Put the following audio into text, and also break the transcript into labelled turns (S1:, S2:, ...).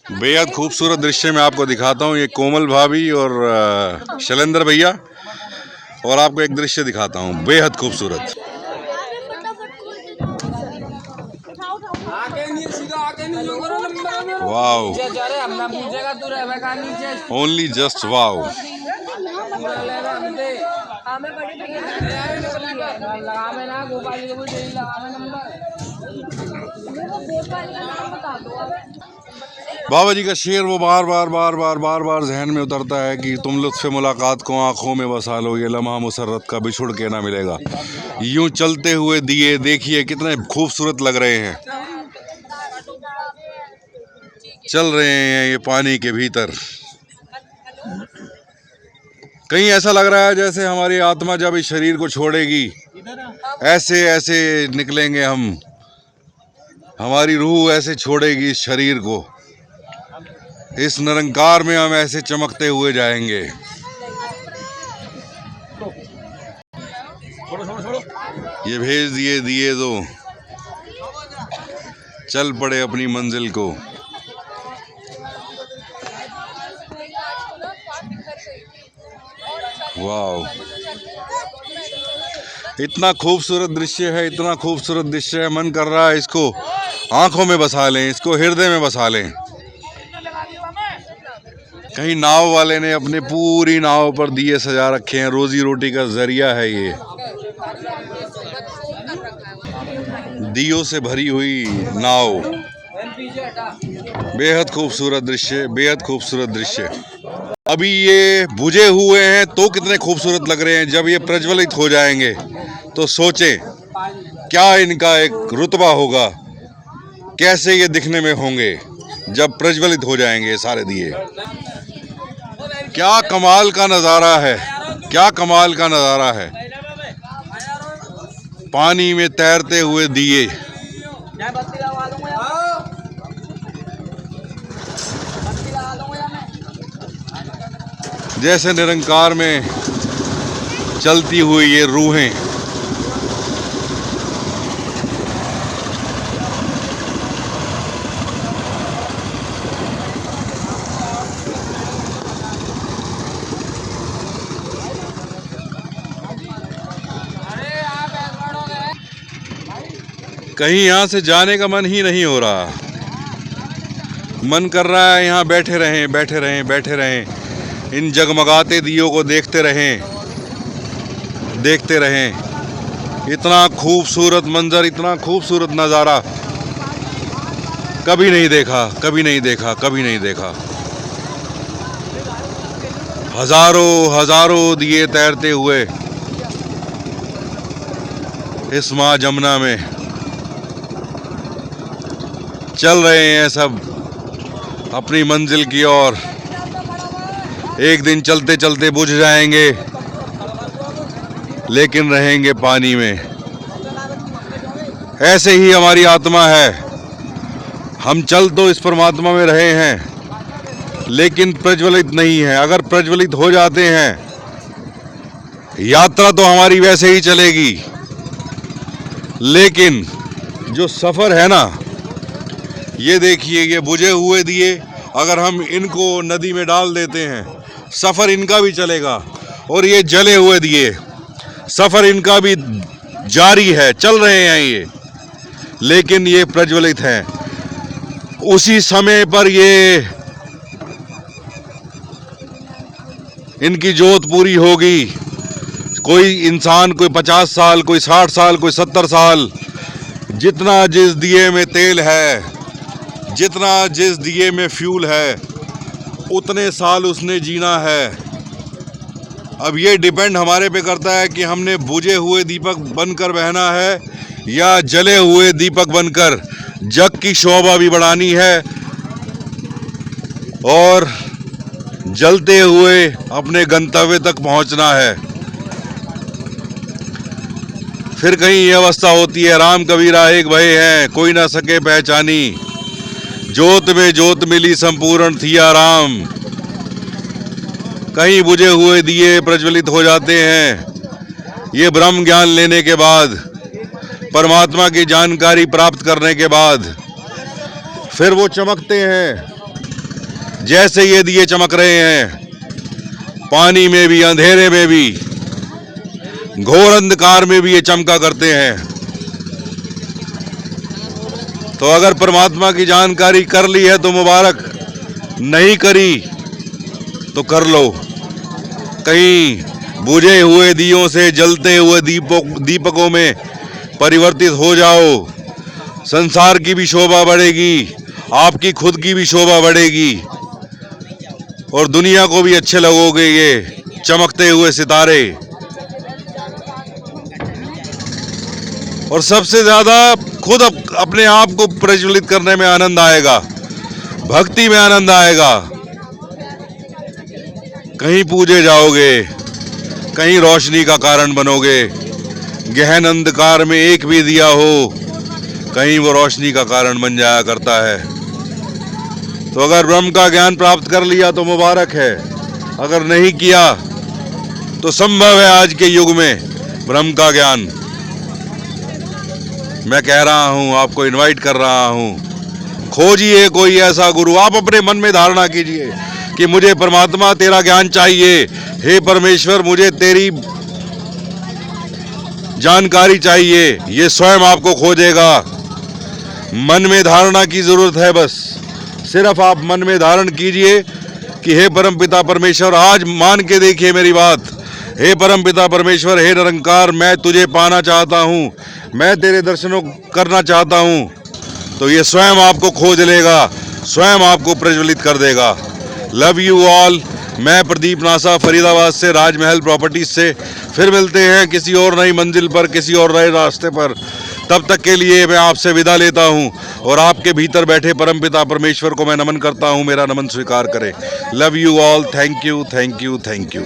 S1: बेहद खूबसूरत दृश्य मैं आपको दिखाता हूँ। ये कोमल भाभी और शैलेंद्र भैया, और आपको एक दृश्य दिखाता हूँ बेहद खूबसूरत। Wow, only just wow. Baba ji का शेर वो बार बार बार बार बार बार जहन में उतरता है कि तुम लुत्फ़े मुलाकात को आंखों में बसा लो, ये लम्हा मुसर्रत का बिछुड़ के ना मिलेगा। यूं चलते हुए दिए देखिए कितने खूबसूरत लग रहे हैं, चल रहे हैं ये पानी के भीतर। कहीं ऐसा लग रहा है जैसे हमारी आत्मा जब इस शरीर को छोड़ेगी, ऐसे ऐसे निकलेंगे हम, हमारी रूह ऐसे छोड़ेगी इस शरीर को, इस निरंकार में हम ऐसे चमकते हुए जाएंगे। ये भेज दिए दिए तो चल पड़े अपनी मंजिल को। वाह, इतना खूबसूरत दृश्य है, इतना खूबसूरत दृश्य है, मन कर रहा है इसको आंखों में बसा लें, इसको हृदय में बसा लें। कहीं नाव वाले ने अपने पूरी नाव पर दिए सजा रखे हैं, रोजी रोटी का जरिया है ये, दियों से भरी हुई नाव। बेहद खूबसूरत दृश्य, बेहद खूबसूरत दृश्य। अभी ये बुझे हुए हैं तो कितने खूबसूरत लग रहे हैं, जब ये प्रज्वलित हो जाएंगे तो सोचें क्या इनका एक रुतबा होगा, कैसे ये दिखने में होंगे जब प्रज्वलित हो जाएंगे सारे दिए। क्या कमाल का नज़ारा है, क्या कमाल का नज़ारा है। पानी में तैरते हुए दिए, जैसे निरंकार में चलती हुई ये रूहें। कहीं यहाँ से जाने का मन ही नहीं हो रहा, मन कर रहा है यहाँ बैठे रहें, बैठे रहें, बैठे रहें, इन जगमगाते दियों को देखते रहें, देखते रहें। इतना खूबसूरत मंजर, इतना खूबसूरत नज़ारा कभी नहीं देखा, कभी नहीं देखा, कभी नहीं देखा। हजारों हजारों दिए तैरते हुए इस माँ जमुना में चल रहे हैं सब अपनी मंजिल की ओर। एक दिन चलते चलते बुझ जाएंगे, लेकिन रहेंगे पानी में। ऐसे ही हमारी आत्मा है, हम चल तो इस परमात्मा में रहे हैं, लेकिन प्रज्वलित नहीं है। अगर प्रज्वलित हो जाते हैं, यात्रा तो हमारी वैसे ही चलेगी, लेकिन जो सफ़र है ना, ये देखिए, ये बुझे हुए दिए अगर हम इनको नदी में डाल देते हैं, सफ़र इनका भी चलेगा, और ये जले हुए दिए, सफ़र इनका भी जारी है, चल रहे हैं ये, लेकिन ये प्रज्वलित हैं। उसी समय पर ये इनकी जोत पूरी होगी। कोई इंसान, कोई 50 साल, कोई 60 साल, कोई 70 साल, जितना जिस दिए में तेल है, जितना जिस दिए में फ्यूल है, उतने साल उसने जीना है। अब ये डिपेंड हमारे पे करता है कि हमने बुझे हुए दीपक बनकर बहना है या जले हुए दीपक बनकर जग की शोभा भी बढ़ानी है और जलते हुए अपने गंतव्य तक पहुंचना है। फिर कहीं ये अवस्था होती है, राम कबीरा एक भय हैं, कोई ना सके पहचानी, जोत में जोत मिली संपूर्ण थिया राम। कहीं बुझे हुए दिए प्रज्वलित हो जाते हैं। ये ब्रह्म ज्ञान लेने के बाद, परमात्मा की जानकारी प्राप्त करने के बाद फिर वो चमकते हैं, जैसे ये दिए चमक रहे हैं, पानी में भी, अंधेरे में भी, घोर अंधकार में भी ये चमका करते हैं। तो अगर परमात्मा की जानकारी कर ली है तो मुबारक, नहीं करी तो कर लो। कहीं बुझे हुए दियों से जलते हुए दीपकों में परिवर्तित हो जाओ। संसार की भी शोभा बढ़ेगी, आपकी खुद की भी शोभा बढ़ेगी और दुनिया को भी अच्छे लगोगे। ये चमकते हुए सितारे, और सबसे ज्यादा खुद अपने आप को प्रज्वलित करने में आनंद आएगा, भक्ति में आनंद आएगा। कहीं पूजे जाओगे, कहीं रोशनी का कारण बनोगे। गहन अंधकार में एक भी दिया हो, कहीं वो रोशनी का कारण बन जाया करता है। तो अगर ब्रह्म का ज्ञान प्राप्त कर लिया तो मुबारक है, अगर नहीं किया तो संभव है आज के युग में ब्रह्म का ज्ञान। मैं कह रहा हूं, आपको इनवाइट कर रहा हूं, खोजिए कोई ऐसा गुरु। आप अपने मन में धारणा कीजिए कि मुझे परमात्मा तेरा ज्ञान चाहिए, हे परमेश्वर मुझे तेरी जानकारी चाहिए। ये स्वयं आपको खोजेगा। मन में धारणा की जरूरत है, बस सिर्फ आप मन में धारण कीजिए कि हे परम पिता परमेश्वर, आज मान के देखिए मेरी बात। हे परम पिता परमेश्वर, हे निरंकार, मैं तुझे पाना चाहता हूँ, मैं तेरे दर्शनों करना चाहता हूँ। तो ये स्वयं आपको खोज लेगा, स्वयं आपको प्रज्वलित कर देगा। Love you all. मैं प्रदीप नासा, फरीदाबाद से, राजमहल प्रॉपर्टीज से। फिर मिलते हैं किसी और नई मंजिल पर, किसी और नए रास्ते पर। तब तक के लिए मैं आपसे विदा लेता हूं और आपके भीतर बैठे परमपिता परमेश्वर को मैं नमन करता हूं। मेरा नमन स्वीकार करें। Love you all. Thank you, thank you, thank you.